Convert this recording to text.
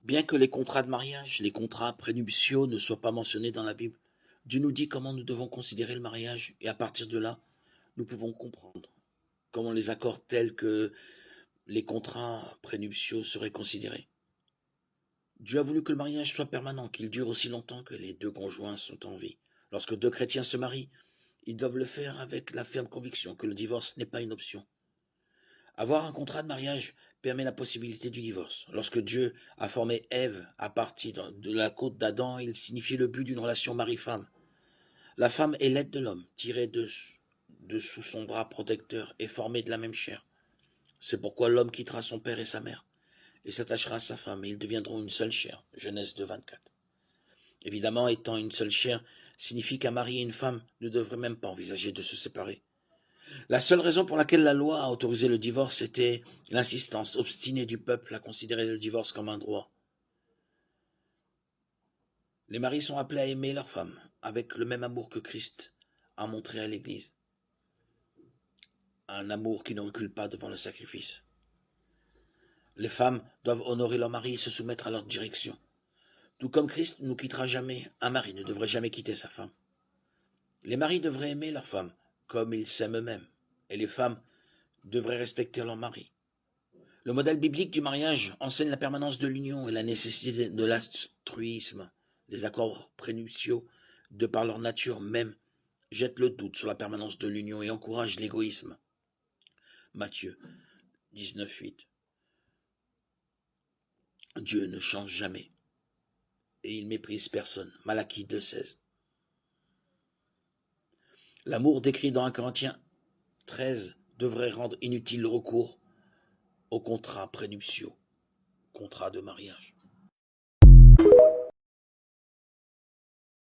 Bien que les contrats de mariage, les contrats prénuptiaux ne soient pas mentionnés dans la Bible, Dieu nous dit comment nous devons considérer le mariage et à partir de là, nous pouvons comprendre comment les accords tels que les contrats prénuptiaux seraient considérés. Dieu a voulu que le mariage soit permanent, qu'il dure aussi longtemps que les deux conjoints sont en vie. Lorsque deux chrétiens se marient, ils doivent le faire avec la ferme conviction que le divorce n'est pas une option. Avoir un contrat de mariage permet la possibilité du divorce. Lorsque Dieu a formé Ève à partir de la côte d'Adam, il signifiait le but d'une relation mari-femme. La femme est l'aide de l'homme, tirée de sous son bras protecteur et formée de la même chair. C'est pourquoi l'homme quittera son père et sa mère et s'attachera à sa femme, et ils deviendront une seule chair. Genèse 2, 24. Évidemment, étant une seule chair signifie qu'un mari et une femme ne devraient même pas envisager de se séparer. La seule raison pour laquelle la loi a autorisé le divorce était l'insistance obstinée du peuple à considérer le divorce comme un droit. Les maris sont appelés à aimer leur femme avec le même amour que Christ a montré à l'Église. Un amour qui ne recule pas devant le sacrifice. Les femmes doivent honorer leur mari et se soumettre à leur direction. Tout comme Christ ne nous quittera jamais, un mari ne devrait jamais quitter sa femme. Les maris devraient aimer leur femme comme ils s'aiment eux-mêmes, et les femmes devraient respecter leur mari. Le modèle biblique du mariage enseigne la permanence de l'union et la nécessité de l'altruisme. Les accords prénuptiaux, de par leur nature même, jettent le doute sur la permanence de l'union et encouragent l'égoïsme. Matthieu 19:8. Dieu ne change jamais et il méprise personne. Malachie 2:16. L'amour décrit dans 1 Corinthiens 13 devrait rendre inutile le recours aux contrats prénuptiaux, contrats de mariage.